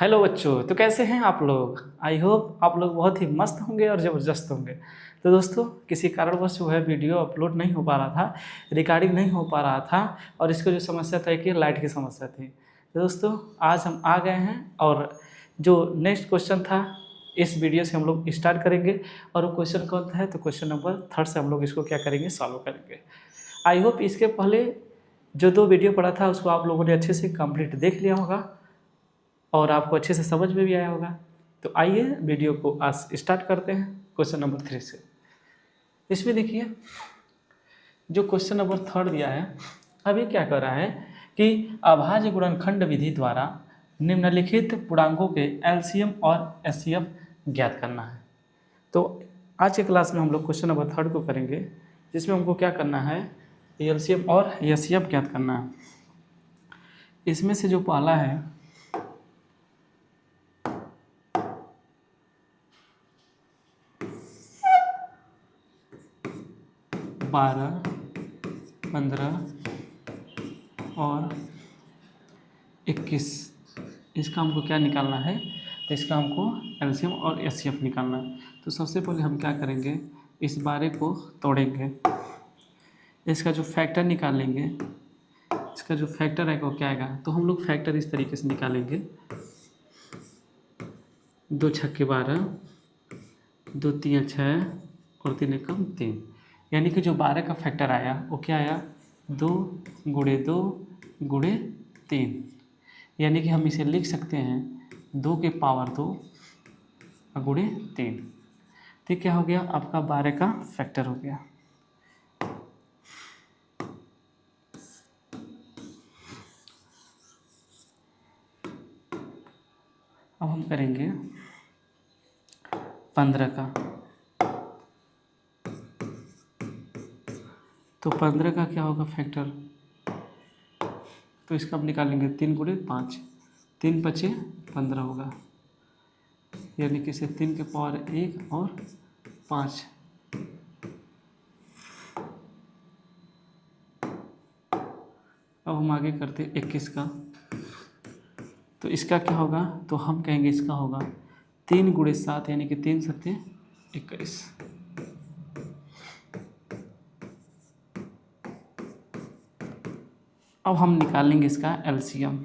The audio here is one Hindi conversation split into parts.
हेलो बच्चों, तो कैसे हैं आप लोग। आई होप आप लोग बहुत ही मस्त होंगे और ज़बरदस्त होंगे। तो दोस्तों, किसी कारणवश जो है वीडियो अपलोड नहीं हो पा रहा था, रिकॉर्डिंग नहीं हो पा रहा था, और इसको जो समस्या था कि लाइट की समस्या थी। तो दोस्तों, आज हम आ गए हैं और जो नेक्स्ट क्वेश्चन था इस वीडियो से हम लोग स्टार्ट करेंगे। और वो क्वेश्चन कौन था है, तो क्वेश्चन नंबर 3 से हम लोग इसको क्या करेंगे, सॉल्व करेंगे। आई होप इसके पहले जो 2 वीडियो पढ़ा था उसको आप लोगों ने अच्छे से कंप्लीट देख लिया होगा और आपको अच्छे से समझ में भी आया होगा। तो आइए वीडियो को आज स्टार्ट करते हैं क्वेश्चन नंबर 3 से। इसमें देखिए, जो क्वेश्चन नंबर 3 दिया है, अभी क्या कर रहा है कि अभाज्य गुणनखंड विधि द्वारा निम्नलिखित पूर्णांकों के एलसीएम और एचसीएफ ज्ञात करना है। तो आज के क्लास में हम लोग क्वेश्चन नंबर 3 को करेंगे, जिसमें हमको क्या करना है, एलसीएम और एचसीएफ ज्ञात करना है। इसमें से जो पहला है 12, 15 और 21, इसका हमको क्या निकालना है, तो इसका हमको एलसीएम और एचसीएफ निकालना है। तो सबसे पहले हम क्या करेंगे, इस 12 को तोड़ेंगे, इसका जो फैक्टर निकालेंगे, इसका जो फैक्टर है वो क्या आएगा। तो हम लोग फैक्टर इस तरीके से निकालेंगे, 2 छक्के 12, 2 3 6 और 3 एकम 3, यानी कि जो 12 का फैक्टर आया वो क्या आया, 2 गुणे 2 गुणे 3, यानी कि हम इसे लिख सकते हैं 2 के पावर 2 गुणे 3। तो क्या हो गया, आपका 12 का फैक्टर हो गया। अब हम करेंगे 15 का। तो 15 का क्या होगा फैक्टर, तो इसका हम निकालेंगे 3 गुणे 5, 3 पचे 15 होगा, यानी कि इसे 3 के पावर 1 और 5। अब हम आगे करते 21 का। तो इसका क्या होगा, तो हम कहेंगे इसका होगा 3 गुणे 7, यानी कि 3 सत्ते 21। अब हम निकालेंगे इसका एलसीएम।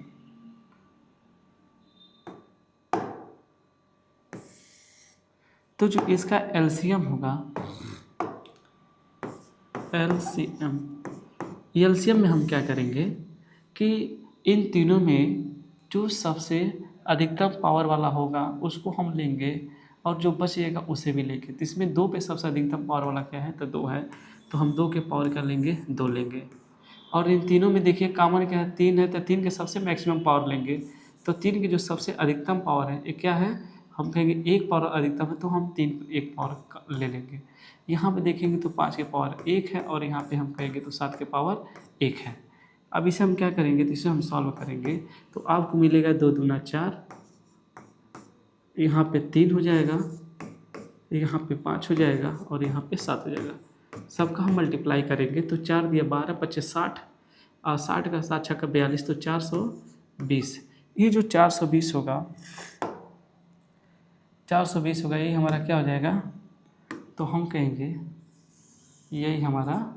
तो जो इसका एलसीएम होगा, एलसीएम में हम क्या करेंगे कि इन तीनों में जो सबसे अधिकतम पावर वाला होगा उसको हम लेंगे, और जो बचेगा उसे भी लेंगे। तो इसमें 2 पे सबसे अधिकतम पावर वाला क्या है, तो 2 है, तो हम 2 के पावर का लेंगे, 2 लेंगे। और इन तीनों में देखिए कॉमन क्या है, 3 है, तो 3 के सबसे मैक्सिमम पावर लेंगे। तो 3 की जो सबसे अधिकतम पावर है ये क्या है, हम कहेंगे 1 पावर अधिकतम है, तो हम 3 1 पावर ले लेंगे। यहाँ पे देखेंगे तो 5 के पावर 1 है, और यहाँ पे हम कहेंगे तो 7 के पावर 1 है। अब इसे हम क्या करेंगे, तो इसे हम सॉल्व करेंगे, तो आपको मिलेगा 2 दूना 4, यहाँ पे 3 हो जाएगा, यहाँ पे 5 हो जाएगा, और यहाँ पे 7 हो जाएगा। सबका हम मल्टीप्लाई करेंगे, तो 4 दिया 12, 25 60, और 60 का 7 छक्का 42, तो 420। ये जो 420 होगा, 420 होगा, यही हमारा क्या हो जाएगा, तो हम कहेंगे यही हमारा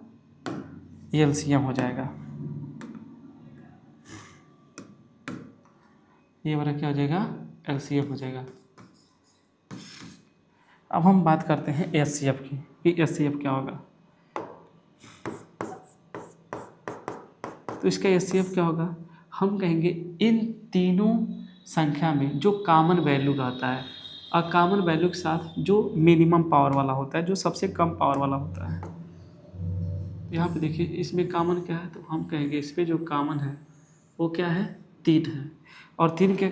एलसीएम हो जाएगा। ये हमारा क्या हो जाएगा, एलसीएम हो जाएगा। अब हम बात करते हैं एचसीएफ की, कि एचसीएफ क्या होगा। तो इसका एचसीएफ क्या होगा, हम कहेंगे इन तीनों संख्या में जो कॉमन वैल्यू रहता है, और कॉमन वैल्यू के साथ जो मिनिमम पावर वाला होता है, जो सबसे कम पावर वाला होता है। यहाँ पे देखिए इसमें कॉमन क्या है, तो हम कहेंगे इस पर जो कॉमन है वो क्या है, 3 है, और 3 के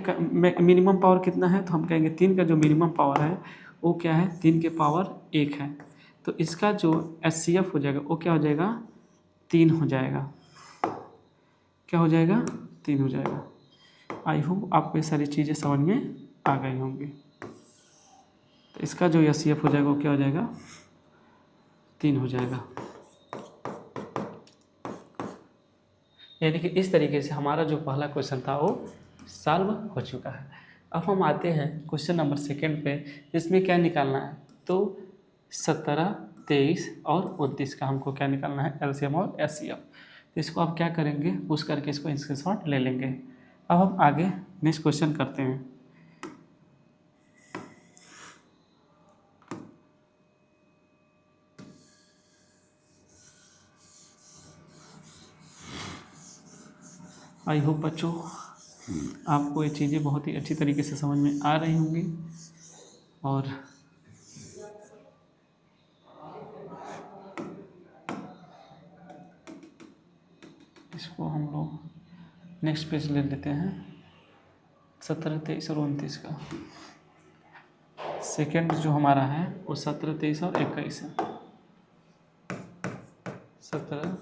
मिनिमम पावर कितना है, तो हम कहेंगे 3 का जो मिनिमम पावर है वो क्या है, 3 के पावर 1 है। तो इसका जो एचसीएफ हो जाएगा वो क्या हो जाएगा, 3 हो जाएगा। क्या हो जाएगा, 3 हो जाएगा। आई होप आपको ये सारी चीज़ें समझ में आ गई होंगी। तो इसका जो एचसीएफ हो जाएगा वो क्या हो जाएगा, 3 हो जाएगा। यानी कि इस तरीके से हमारा जो पहला क्वेश्चन था वो सॉल्व हो चुका है। अब हम आते हैं क्वेश्चन नंबर सेकंड पे। इसमें क्या निकालना है, तो 17, 23 और 29 का हमको क्या निकालना है, एलसीएम और एचसीएफ। तो इसको आप क्या करेंगे, पुश करके इसको स्क्रीनशॉट ले लेंगे। अब हम आगे नेक्स्ट क्वेश्चन करते हैं। आई होप बच्चों आपको ये चीज़ें बहुत ही अच्छी तरीके से समझ में आ रही होंगी। और इसको हम लोग नेक्स्ट पेज ले लेते हैं, 17, 23 और 29 का। सेकंड जो हमारा है वो 17, 23 और 21 है। 17,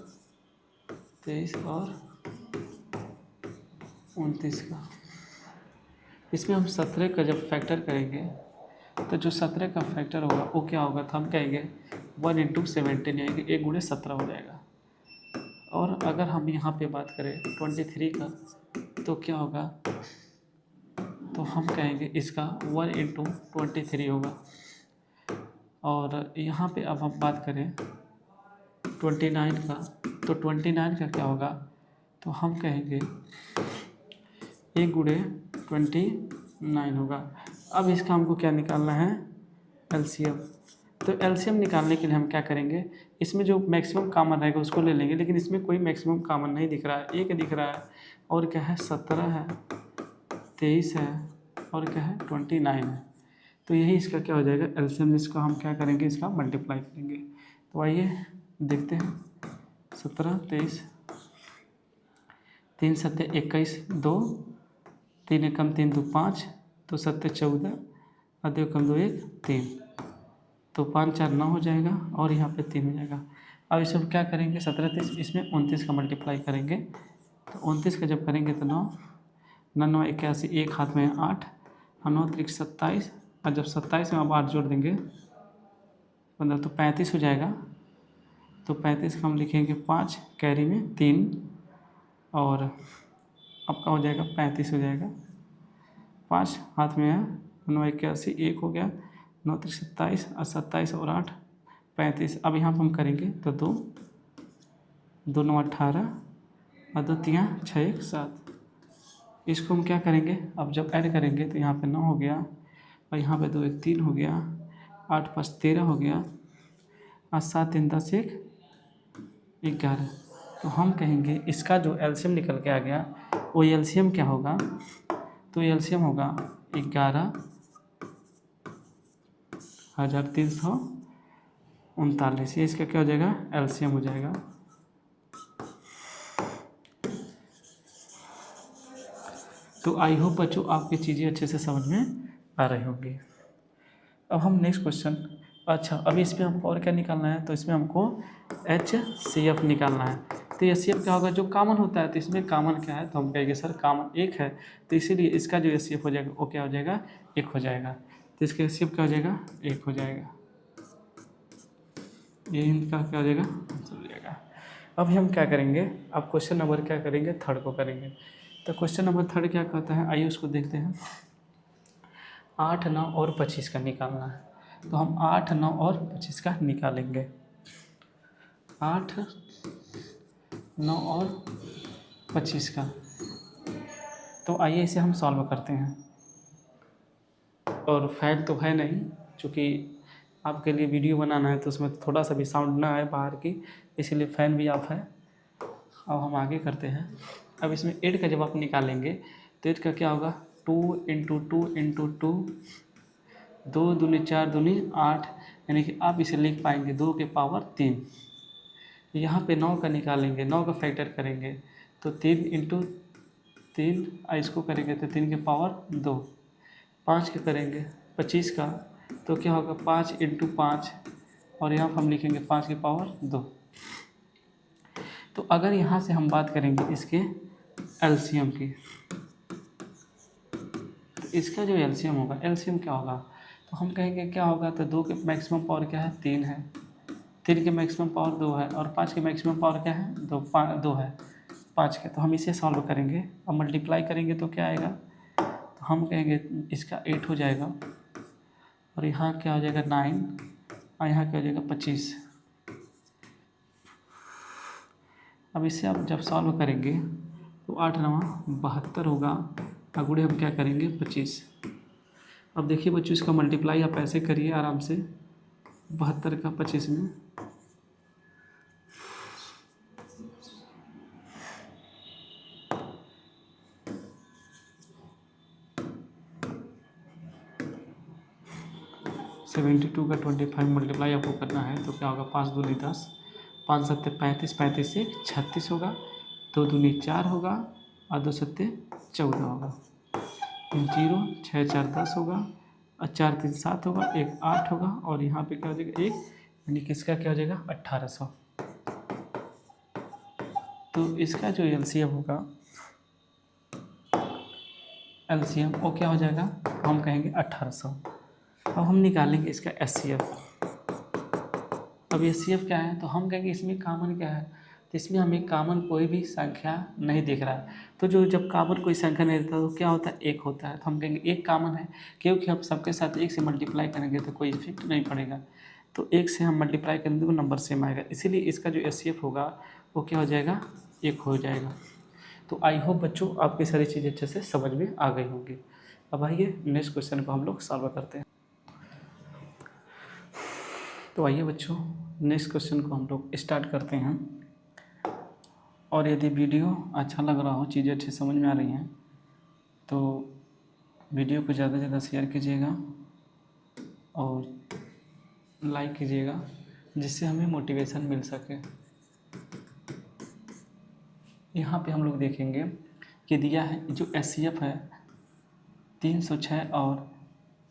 23 और 29 का। इसमें हम 17 का जब फैक्टर करेंगे तो जो 17 का फैक्टर होगा वो क्या होगा, तो हम कहेंगे 1 × 17 यानी कि 1 × 17 हो जाएगा। और अगर हम यहाँ पे बात करें 23 का तो क्या होगा, तो हम कहेंगे इसका 1 × 23 होगा। और यहाँ पे अब हम बात करें 29 का, तो 29 का क्या होगा, तो हम कहेंगे 1 × 29 होगा। अब इसका हमको क्या निकालना है, एलसीएम। तो एलसीएम निकालने के लिए हम क्या करेंगे, इसमें जो मैक्सिमम कॉमन रहेगा उसको ले लेंगे, लेकिन इसमें कोई मैक्सिमम कॉमन नहीं दिख रहा है, एक दिख रहा है। और क्या है, 17 है, 23 है और क्या है, 29 है। तो यही इसका क्या हो जाएगा, एलसीएम, जिसका हम क्या करेंगे, इसका मल्टीप्लाई करेंगे। तो आइए देखते हैं, 17, 23, 3 × 7 = 21, 2, 3 × 1 = 3, 2 × 5, 2 × 7 = 14 और 2 × 2 = 1, 3। तो 5 × 4 = 9 हो जाएगा और यहाँ पे 3 हो जाएगा। अब इसे हम क्या करेंगे, 17, 23, इसमें 29 का मल्टीप्लाई करेंगे। तो 29 का जब करेंगे तो 9, 9 × 9 = 81, एक हाथ में 8 और 9 × 3 = 27, और जब 27 में अब 8 जोड़ देंगे 15, तो 35 हो जाएगा। तो 35 का हम लिखेंगे 5, कैरी में 3 और आपका हो जाएगा 35 हो जाएगा। 5 हाथ में है, 9 × 81, 1 हो गया, 9 × 3 = 27 और 27 और 8 35। अब यहाँ पर हम करेंगे तो 2, 2 × 9 = 18 और 2 × 3 = 6, 1 = 7। इसको हम क्या करेंगे, अब जब ऐड करेंगे तो यहाँ पे 9 हो गया और यहाँ पे 2 × 1 = 3 हो गया, 8 × 5 = 13 हो गया और 7 × 3 = 10, 1 = 11। तो हम कहेंगे इसका जो एलसीएम निकल के आ गया वो एलसीएम क्या होगा, तो एलसीएम होगा 11,339। ये इसका क्या हो जाएगा, एलसीएम हो जाएगा। तो आई होप बच्चों आपकी चीज़ें अच्छे से समझ में आ रही होंगी। अब हम नेक्स्ट क्वेश्चन, अच्छा अभी इसमें हमको और क्या निकालना है, तो इसमें हमको HCF निकालना है। तो HCF क्या होगा, जो कॉमन होता है, तो इसमें कॉमन क्या है, तो हम कहेंगे सर कॉमन 1 है, तो इसीलिए इसका जो HCF हो जाएगा वो क्या हो जाएगा, 1 हो जाएगा। तो इसका HCF क्या हो जाएगा, 1 हो जाएगा। ये इनका क्या हो जाएगा, हो जाएगा। अभी हम क्या करेंगे, अब क्वेश्चन नंबर क्या करेंगे, थर्ड को करेंगे। तो क्वेश्चन नंबर थर्ड क्या कहता है, आइए उसको देखते हैं। 8, 9 और 25 का निकालना है। तो हम 8, 9 और 25 का निकालेंगे। 8, 9 और 25 का। तो आइए इसे हम सॉल्व करते हैं। और फैन तो है नहीं, चूँकि आपके लिए वीडियो बनाना है तो उसमें थोड़ा सा भी साउंड ना आए बाहर की, इसलिए फ़ैन भी ऑफ है। अब हम आगे करते हैं। अब इसमें 8 का जब आप निकालेंगे तो 8 का क्या होगा, 2 × 2 × 2, 2 दूनी 4 दूनी 8, यानी कि आप इसे लिख पाएंगे 2 की पावर 3। यहाँ पे 9 का निकालेंगे, 9 का फैक्टर करेंगे तो 3 × 3, इसको करेंगे तो 3 की पावर 2। 5 का करेंगे 25 का, तो क्या होगा 5 × 5, और यहाँ पर हम लिखेंगे 5 की पावर 2। तो अगर यहाँ से हम बात करेंगे इसके एलसीएम की, तो इसका जो एलसीएम होगा, एलसीएम क्या होगा, तो हम कहेंगे क्या होगा, तो 2 के मैक्सिमम पावर क्या है, 3 है, 3 के मैक्सिमम पावर 2 है, और 5 के मैक्सिमम पावर क्या है, 2 है 5 के। तो हम इसे सॉल्व करेंगे और मल्टीप्लाई करेंगे तो क्या आएगा, तो हम कहेंगे इसका 8 हो जाएगा, और यहाँ क्या हो जाएगा 9, और यहाँ क्या हो जाएगा 25। अब इसे आप जब सॉल्व करेंगे तो 8 9 72 होगा, अगुड़े हम क्या करेंगे 25। अब देखिए बच्चों, इसका मल्टीप्लाई आप ऐसे करिए आराम से, 72 का 25 में, सेवेंटी टू का 25 मल्टीप्लाई आपको करना है तो क्या होगा, 5 दूनी 10, 5 सत्ते 35, 35 से 36 होगा, 2 दूनी 4 होगा, और 2 सत्ते 14 होगा, 0 6 4 10 होगा, और 4 3 7 होगा, 1 8 होगा, और यहाँ पे क्या हो जाएगा 1, यानी कि इसका क्या हो जाएगा 1800। तो इसका जो एलसीएम होगा, एलसीएम वो क्या हो जाएगा, हम कहेंगे 1800। अब हम निकालेंगे इसका एचसीएफ। अब एचसीएफ क्या है, तो हम कहेंगे इसमें कॉमन क्या है, तो इसमें हमें कॉमन कोई भी संख्या नहीं दिख रहा है। तो जो जब कॉमन कोई संख्या नहीं रहता तो क्या होता है, 1 होता है। तो हम कहेंगे 1 कॉमन है, क्योंकि हम सबके साथ 1 से मल्टीप्लाई करेंगे तो कोई इफेक्ट नहीं पड़ेगा। तो 1 से हम मल्टीप्लाई करेंगे तो नंबर सेम आएगा, इसीलिए इसका जो एचसीएफ होगा वो क्या हो जाएगा, 1 हो जाएगा। तो आई होप बच्चों आपकी सारी चीज़ें अच्छे से समझ में आ गई होंगी। अब आइए नेक्स्ट क्वेश्चन को हम लोग सॉल्व करते हैं। तो आइए बच्चों, नेक्स्ट क्वेश्चन को हम लोग स्टार्ट करते हैं। और यदि वीडियो अच्छा लग रहा हो, चीज़ें अच्छी समझ में आ रही हैं, तो वीडियो को ज़्यादा से ज़्यादा शेयर कीजिएगा और लाइक कीजिएगा, जिससे हमें मोटिवेशन मिल सके। यहाँ पे हम लोग देखेंगे कि दिया है जो एचसीएफ है 306 और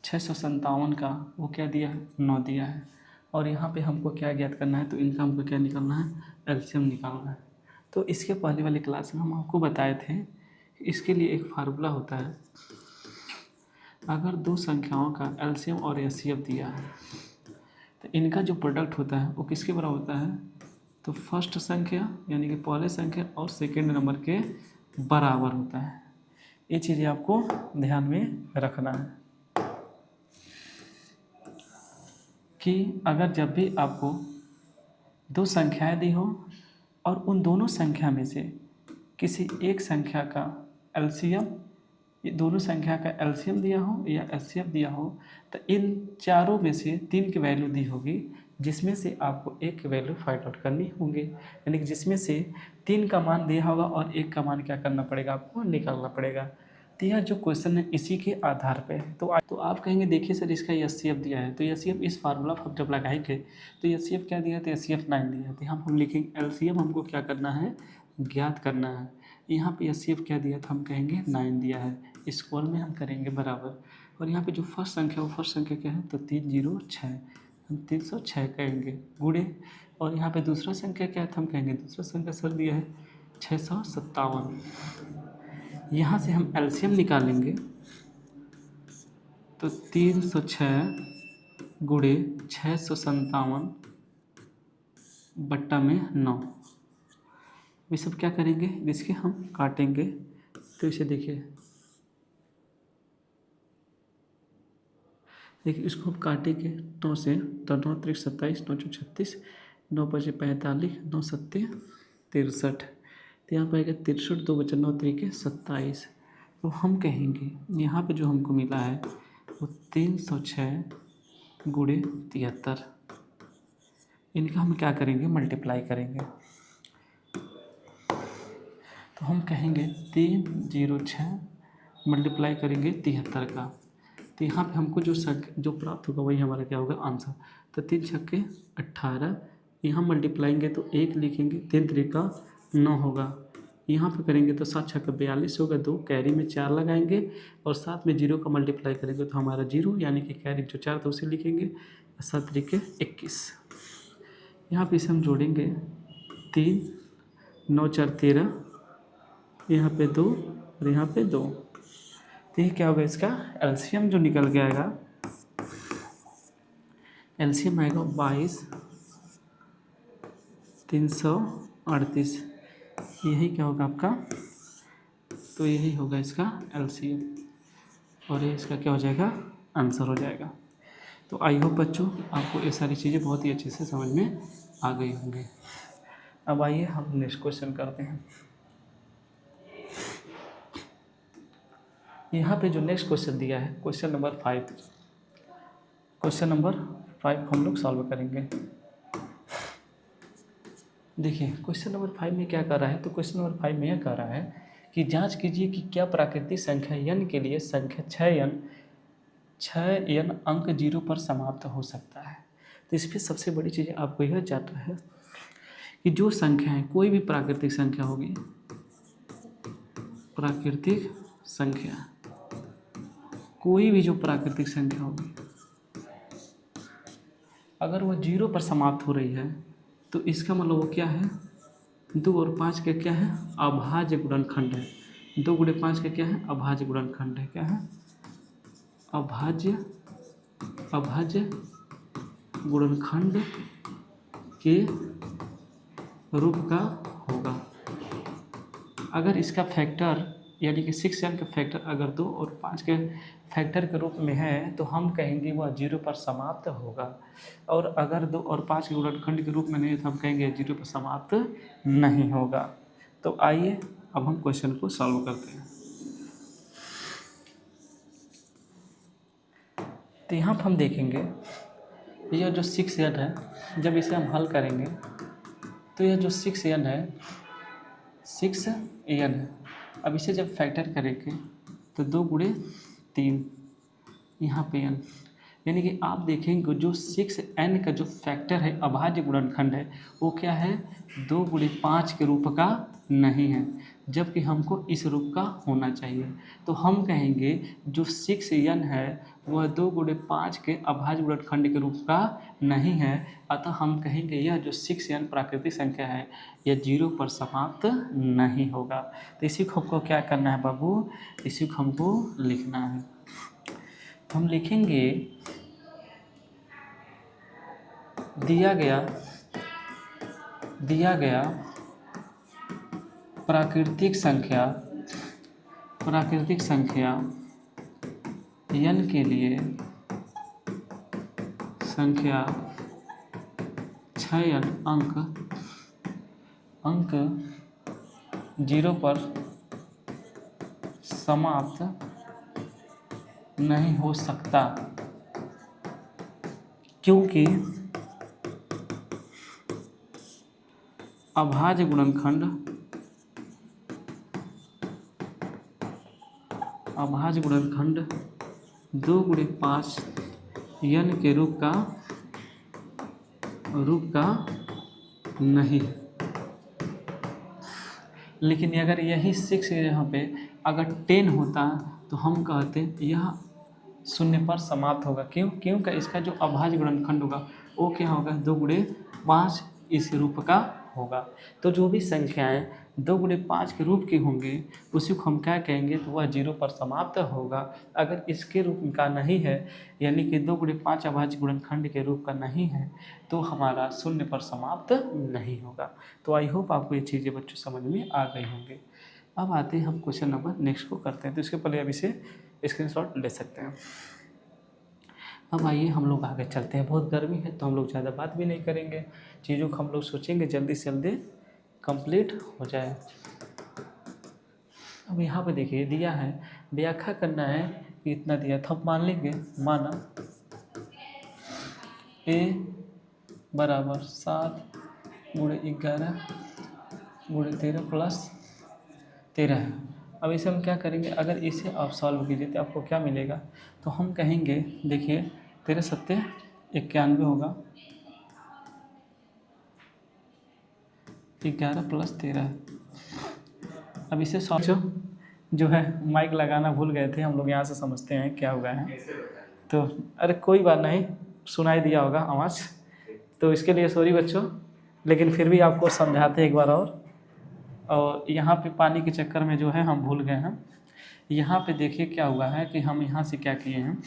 657 का, वो क्या दिया है, 9 दिया है। और यहाँ पे हमको क्या ज्ञात करना है, तो इनका हमको क्या निकालना है, एलसीएम निकालना है। तो इसके पहले वाली क्लास में हम आपको बताए थे, इसके लिए एक फार्मूला होता है। अगर दो संख्याओं का एलसीएम और एचसीएफ दिया है तो इनका जो प्रोडक्ट होता है वो किसके बराबर होता है, तो फर्स्ट संख्या यानी कि पहले संख्या और सेकेंड नंबर के बराबर होता है। ये चीज़ें आपको ध्यान में रखना है कि अगर जब भी आपको दो संख्याएं दी हो और उन दोनों संख्या में से किसी एक संख्या का एलसीएम, दोनों संख्या का एलसीएम दिया हो या एचसीएफ दिया हो, तो इन चारों में से 3 की वैल्यू दी होगी, जिसमें से आपको 1 की वैल्यू फाइंड आउट करनी होगी। यानी कि जिसमें से 3 का मान दिया होगा और 1 का मान क्या करना पड़ेगा, आपको निकालना पड़ेगा। तो यह जो क्वेश्चन है इसी के आधार पे है। तो आप कहेंगे देखिए सर इसका एचसीएफ दिया है, तो एचसीएफ इस फार्मूला हम जब लगाएंगे तो एचसीएफ क्या दिया है, तो एचसीएफ 9 दिया है। तो हम लिखेंगे एलसीएम हमको क्या करना है, ज्ञात करना है। यहाँ पे एचसीएफ क्या दिया, तो हम कहेंगे 9 दिया है, स्क्वायर में हम करेंगे बराबर। और यहाँ पे जो फर्स्ट संख्या वो फर्स्ट संख्या क्या है, तो 306, हम 306 कहेंगे गुणे। और यहाँ पे दूसरा संख्या क्या है, तो हम कहेंगे दूसरा संख्या सर दिया है 657। यहाँ से हम एलसीएम निकालेंगे तो 306 गुणे 657 बट्टा में 9। ये सब क्या करेंगे, इसके हम काटेंगे। तो इसे देखिए इसको हम काटेंगे 9 से, तो 9 3 27, 9 4 36, 9 5 45, 9 7 63। तो यहाँ पर आएगा 63, 2 बचा 9 3 27। तो हम कहेंगे यहाँ पे जो हमको मिला है वो 306 गुणे 73। इनका हम क्या करेंगे, मल्टीप्लाई करेंगे। तो हम कहेंगे 306 मल्टीप्लाई करेंगे 73 का, तो यहाँ पे हमको जो प्राप्त होगा वही हमारा क्या होगा, आंसर। तो 3 छक्के 18, यहाँ मल्टीप्लाइंगे तो 1 लिखेंगे, 3 त्रिका 9 होगा। यहाँ पे करेंगे तो 7 छक्के 42 होगा, 2 कैरी में 4 लगाएंगे और साथ में 0 का मल्टीप्लाई करेंगे तो हमारा 0, यानी कि कैरी जो 4 था उसे लिखेंगे, 7 त्रिके 21। यहाँ पे इसे हम जोड़ेंगे 3, 9 4 13, यहाँ पे 2 और यहाँ पे 2। तो ये क्या होगा, इसका एलसीएम जो निकल के आएगा, एलसीएम आएगा 22 338। यही क्या होगा आपका, तो यही होगा इसका एलसीएम। और ये इसका क्या हो जाएगा, आंसर हो जाएगा। तो आई होप बच्चों आपको ये सारी चीज़ें बहुत ही अच्छे से समझ में आ गई होंगी। अब आइए हम नेक्स्ट क्वेश्चन करते हैं। यहाँ पे जो नेक्स्ट क्वेश्चन दिया है क्वेश्चन नंबर 5, क्वेश्चन नंबर 5 हम लोग सॉल्व करेंगे। देखिए क्वेश्चन नंबर 5 में क्या कर रहा है, तो क्वेश्चन नंबर 5 में यह कह रहा है कि जांच कीजिए कि क्या प्राकृतिक संख्या n के लिए संख्या 6n अंक 0 पर समाप्त हो सकता है। तो इस पर सबसे बड़ी चीज़ आपको यह जानना है कि जो संख्या है, कोई भी प्राकृतिक संख्या होगी, प्राकृतिक संख्या, कोई भी जो प्राकृतिक संख्या होगी, अगर वह 0 पर समाप्त हो रही है तो इसका मतलब वो क्या है, 2 और 5 का क्या है, अभाज्य गुणनखंड है। 2 गुणे 5 का क्या है, अभाज्य गुणनखंड है। क्या है, अभाज्य गुणनखंड के रूप का होगा। अगर इसका फैक्टर यानी कि 6n का फैक्टर अगर 2 और 5 के फैक्टर के रूप में है तो हम कहेंगे वह 0 पर समाप्त होगा, और अगर 2 और 5 के गुणनखंड के रूप में नहीं है तो हम कहेंगे 0 पर समाप्त नहीं होगा। तो आइए अब हम क्वेश्चन को सॉल्व करते हैं। तो यहाँ पर हम देखेंगे यह जो 6n है, जब इसे हम हल करेंगे तो यह जो 6n है 6n है। अब इसे जब फैक्टर करेंगे तो 2 गुणे 3 यहाँ पे n, यानी कि आप देखेंगे जो 6n का जो फैक्टर है, अभाज्य गुणनखंड है, वो क्या है, 2 गुणे 5 के रूप का नहीं है, जबकि हमको इस रूप का होना चाहिए। तो हम कहेंगे जो 6n है वह 2 गुणे 5 के अभाज्य गुणनखंड के रूप का नहीं है, अतः हम कहेंगे यह जो 6n प्राकृतिक संख्या है यह 0 पर समाप्त नहीं होगा। तो इसी को हमको क्या करना है बाबू, इसी को हमको लिखना है। हम लिखेंगे दिया गया प्राकृतिक संख्या n के लिए संख्या 6n अंक 0 पर समाप्त नहीं हो सकता, क्योंकि अभाज्य गुणनखंड 2 गुणे 5 n के रूप का नहीं। लेकिन अगर यही 6 यहाँ पे अगर 10 होता तो हम कहते यह 0 पर समाप्त होगा। क्योंकि इसका जो अभाज्य गुणनखंड होगा वो क्या होगा, 2 गुणे 5 इस रूप का होगा। तो जो भी संख्याएं 2 गुणे 5 के रूप के होंगे उसी को हम क्या कहेंगे, तो वह 0 पर समाप्त होगा। अगर इसके रूप का नहीं है, यानी कि 2 गुणे 5 अभाज्य गुणनखंड के रूप का नहीं है, तो हमारा 0 पर समाप्त नहीं होगा। तो आई होप आपको ये चीज़ें बच्चों समझ में आ गई होंगे। अब आते हैं हम क्वेश्चन नंबर नेक्स्ट को करते हैं। तो इसके पहले अब इसे स्क्रीनशॉट ले सकते हैं। अब आइए हम लोग आगे चलते हैं। बहुत गर्मी है तो हम लोग ज़्यादा बात भी नहीं करेंगे, चीज़ों को हम लोग सोचेंगे जल्दी से जल्दी कंप्लीट हो जाए। अब यहाँ पे देखिए दिया है, व्याख्या करना है कि इतना दिया था, मान लेंगे माना a बराबर 7 गुणे 11 गुणे 13 प्लस 13 है। अब इसे हम क्या करेंगे, अगर इसे आप सॉल्व कीजिए तो आपको क्या मिलेगा, तो हम कहेंगे देखिए 13 सत्ते 91 होगा, 11 प्लस 13। अब इसे सॉल्व जो है माइक लगाना भूल गए थे हम लोग, यहाँ से समझते हैं क्या हुआ है। तो अरे कोई बात नहीं, सुनाई दिया होगा आवाज़, तो इसके लिए सॉरी बच्चों, लेकिन फिर भी आपको समझाते एक बार और यहाँ पे पानी के चक्कर में जो है हम भूल गए हैं। यहाँ पे देखिए क्या हुआ है कि हम यहाँ से क्या किए हैं,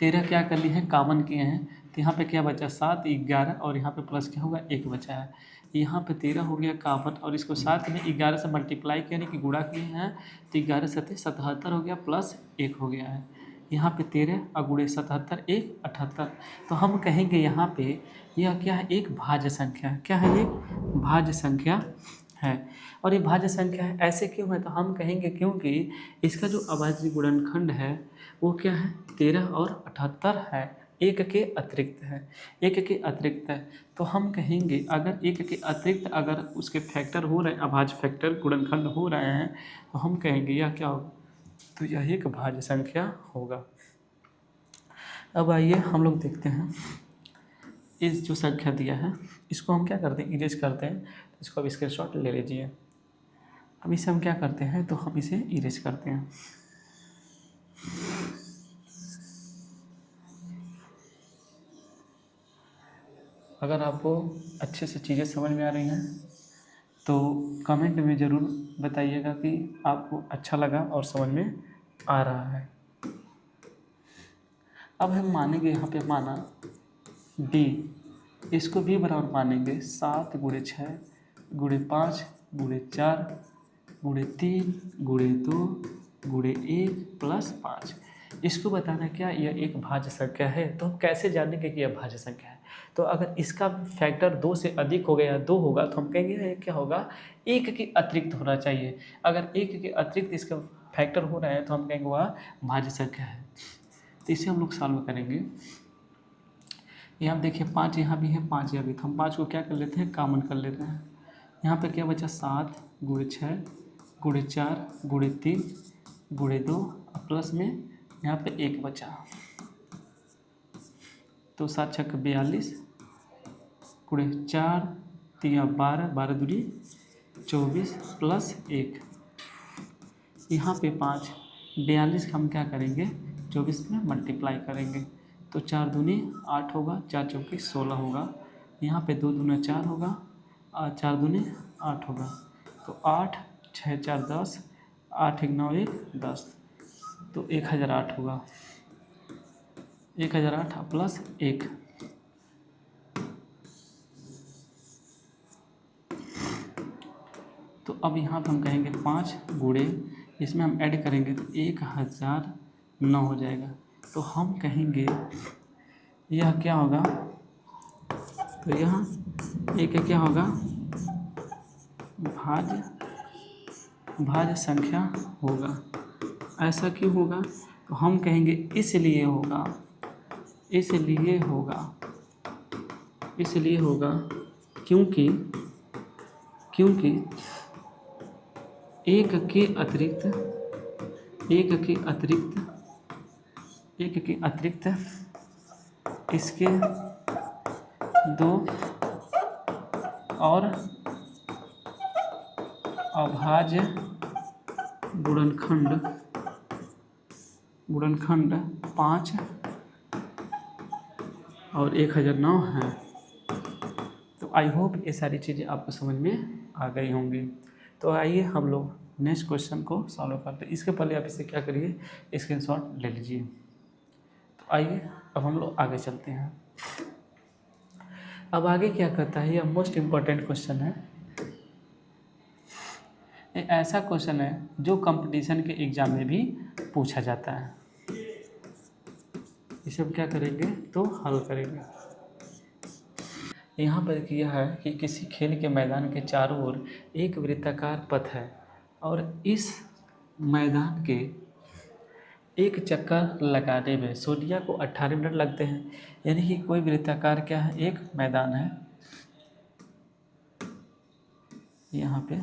13 क्या कर लिए हैं, कॉमन किए हैं, तो यहाँ पे क्या बचा 7 11 और यहाँ पे प्लस क्या होगा 1 बचा है। यहाँ पे 13 हो गया 51 और इसको साथ में 11 से मल्टीप्लाई किया यानी कि गुणा किए हैं तो 11 सत्ते 77 हो गया प्लस 1 हो गया है। यहाँ पे 13 और गुणे 77 1 78। तो हम कहेंगे यहाँ पे यह क्या है, एक भाज्य संख्या है। क्या है, एक भाज्य संख्या है। और ये भाज्य संख्या है, ऐसे क्यों है, तो हम कहेंगे क्योंकि इसका जो अभाज्य गुणनखंड है वो क्या है, 13 और 78 है, एक के अतिरिक्त है, एक के अतिरिक्त है। तो हम कहेंगे अगर एक के अतिरिक्त अगर उसके फैक्टर हो रहे हैं, अभाज्य फैक्टर गुणनखंड हो रहे हैं, तो हम कहेंगे यह क्या होगा, तो यह एक भाज्य संख्या होगा। अब आइए हम लोग देखते हैं इस जो संख्या दिया है इसको हम क्या करते हैं, इरेज करते हैं। तो इसको अब स्क्रीनशॉट ले लीजिए। अब इसे हम क्या करते हैं, तो हम इसे इरेज करते हैं। अगर आपको अच्छे से चीज़ें समझ में आ रही हैं तो कमेंट में ज़रूर बताइएगा कि आपको अच्छा लगा और समझ में आ रहा है। अब हम मानेंगे यहाँ पे माना b, इसको b बराबर मानेंगे 7 गुणे 6 गुणे 5 गुणे 4 गुणे 3 गुणे 2 गुणे 1 प्लस 5। इसको बताना क्या यह एक भाज्य संख्या है। तो हम कैसे जानेंगे कि यह भाज्य संख्या है, तो अगर इसका फैक्टर 2 से अधिक हो गया, 2 होगा, तो हम कहेंगे यह क्या होगा, एक के अतिरिक्त होना चाहिए। अगर एक के अतिरिक्त इसका फैक्टर हो रहा है तो हम कहेंगे वह भाज्य संख्या है। तो इसे हम लोग सॉल्व करेंगे। यहाँ देखिए 5 यहाँ भी है, 5 यहाँ भी, तो हम 5 को क्या कर लेते हैं, कॉमन कर लेते हैं। यहाँ पे क्या बचा, 7 गुणे 6 गुणे 4 गुणे 3 गुणे 2 प्लस में यहाँ पे 1 बचा, तो 7 छक्के 42 गुणे 4 3 12 12 दूनी 24 प्लस 1। यहाँ पे 5 42 का हम क्या करेंगे, 24 में मल्टीप्लाई करेंगे, तो 4 दूनी 8 होगा, 4 चौके 16 होगा। यहाँ पे 2 दूना 4 होगा और 4 दूनी 8 होगा, तो 8 6 4 10 8 1 9 1 10, तो 1008 होगा। 1008 प्लस 1, तो अब यहाँ पर हम कहेंगे 5 गुणे, इसमें हम ऐड करेंगे तो 1009 हो जाएगा। तो हम कहेंगे यह क्या होगा, तो यह एक क्या होगा, भाज्य संख्या होगा। ऐसा क्यों होगा, तो हम कहेंगे इसलिए होगा, इसलिए होगा क्योंकि एक के अतिरिक्त इसके 2 और अभाज्य गुणनखंड 5 और 1009 है। तो आई होप ये सारी चीज़ें आपको समझ में आ गई होंगी। तो आइए हम लोग नेक्स्ट क्वेश्चन को सॉल्व करते हैं। इसके पहले आप इसे क्या करिए, स्क्रीनशॉट ले लीजिए। तो आइए अब हम लोग आगे चलते हैं। अब आगे क्या करता है, यह मोस्ट इम्पॉर्टेंट क्वेश्चन है। ये ऐसा क्वेश्चन है जो कंपटीशन के एग्ज़ाम में भी पूछा जाता है। इसे हम क्या करेंगे, तो हल करेंगे। यहाँ पर किया है कि किसी खेल के मैदान के चारों ओर एक वृत्ताकार पथ है और इस मैदान के एक चक्कर लगाने में सोनिया को 18 मिनट लगते हैं। यानी कि कोई वृत्ताकार क्या है, एक मैदान है, यहाँ पे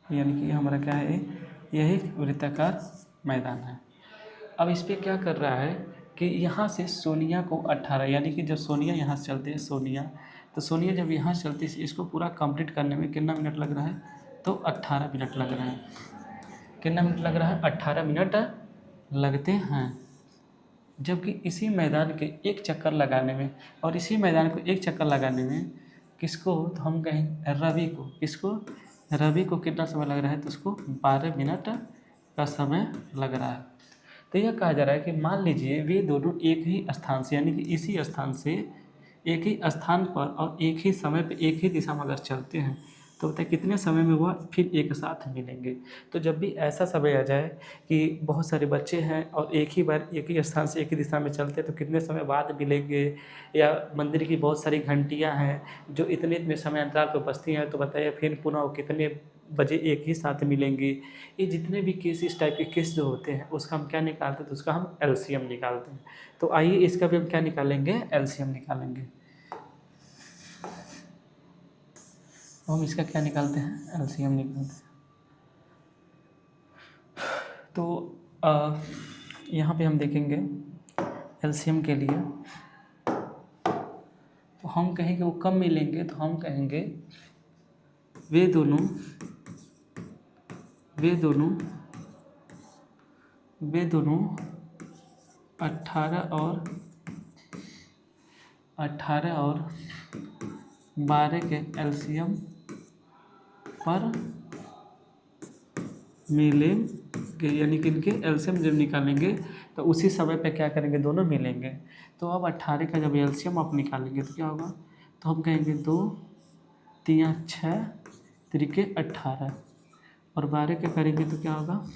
यानी कि हमारा क्या है, यह एक वृत्ताकार मैदान है। अब इस पर क्या कर रहा है कि यहाँ से सोनिया को 18, यानी कि जब सोनिया यहाँ से चलती है तो सोनिया जब यहाँ से चलती है, इसको पूरा कंप्लीट करने में कितना मिनट लग रहा है, तो 18 मिनट लग रहा है। कितना मिनट लग रहा है, 18 मिनट लगते हैं। जबकि इसी मैदान के एक चक्कर लगाने में, और इसी मैदान को एक चक्कर लगाने में किसको, तो हम कहें रवि को, किसको, रवि को कितना समय लग रहा है, तो उसको 12 मिनट का समय लग रहा है। तो यह कहा जा रहा है कि मान लीजिए वे दोनों एक ही स्थान से, यानी कि इसी स्थान से एक ही स्थान पर और एक ही समय पे एक ही दिशा में अगर चलते हैं तो बताइए कितने समय में वह फिर एक साथ मिलेंगे। तो जब भी ऐसा समय आ जाए कि बहुत सारे बच्चे हैं और एक ही बार एक ही स्थान से एक ही दिशा में चलते हैं तो कितने समय बाद मिलेंगे, या मंदिर की बहुत सारी घंटियां हैं जो इतने इतने समय अंतराल पर बजती हैं, तो बताइए फिर पुनः वो कितने बजे एक ही साथ मिलेंगे। ये जितने भी केस, इस टाइप के केस जो होते हैं उसका हम क्या निकालते हैं, तो उसका हम एलसीएम निकालते हैं। तो आइए इसका भी हम क्या निकालेंगे, एलसीएम निकालेंगे। हम इसका क्या निकालते हैं, एलसीएम निकालते हैं। तो यहाँ पे हम देखेंगे एलसीएम के लिए, तो हम कहेंगे वो कब मिलेंगे, तो हम कहेंगे वे दोनों 18 और 12 के एलसीएम पर मिलेंगे, यानी कि इनके एलसीएम जब निकालेंगे तो उसी समय पे क्या करेंगे, दोनों मिलेंगे। तो अब 18 का जब एलसीएम आप निकालेंगे तो क्या होगा, तो हम कहेंगे 2 3 6 त्रिके 18 और 12 के करेंगे तो क्या होगा,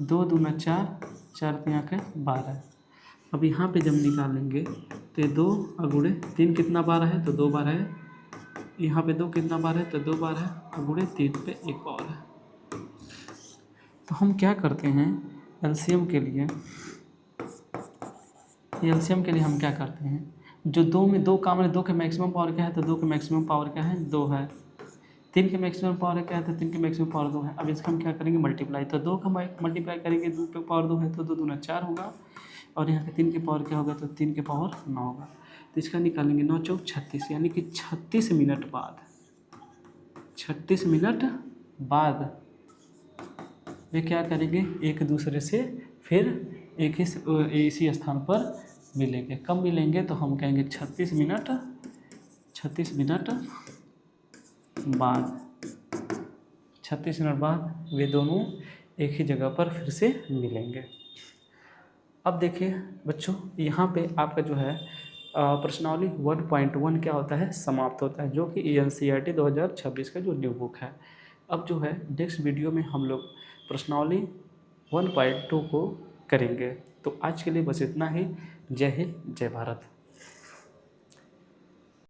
2 दूना 4 4 3 के 12। अब यहाँ पे जब निकालेंगे तो 2 गुणे 3 कितना 12 है, तो 2 12 है। यहाँ पे 2 कितना 12 है, तो 2 12 है, गुणे 3 पे एक और है। तो हम क्या करते हैं एलसीएम के लिए, हम क्या करते हैं, जो 2 में 2 काम है, 2 के मैक्सिमम पावर क्या है, तो 2 के मैक्सिमम पावर क्या है, 2 है। 3 के मैक्सिमम पावर क्या है, तो 3 के मैक्सिमम पावर 2 है। अब इसका हम क्या करेंगे, मल्टीप्लाई, तो 2 का मल्टीप्लाई करेंगे, 2 पे पावर 2 है तो 2 दूना 4 होगा, और यहाँ पे 3 के पावर क्या होगा, तो 3 के पावर 9 होगा। तो इसका निकालेंगे 9 चौक 36, यानी कि 36 मिनट बाद वे क्या करेंगे, एक दूसरे से फिर एक ही इसी स्थान पर मिलेंगे। कब मिलेंगे, तो हम कहेंगे 36 मिनट बाद वे दोनों एक ही जगह पर फिर से मिलेंगे। अब देखिए बच्चों, यहाँ पे आपका जो है प्रश्नावली 1.1 क्या होता है, समाप्त होता है, जो कि एनसीईआरटी 2026 का जो न्यू बुक है। अब जो है नेक्स्ट वीडियो में हम लोग प्रश्नावली 1.2 को करेंगे। तो आज के लिए बस इतना ही। जय हिंद, जय भारत।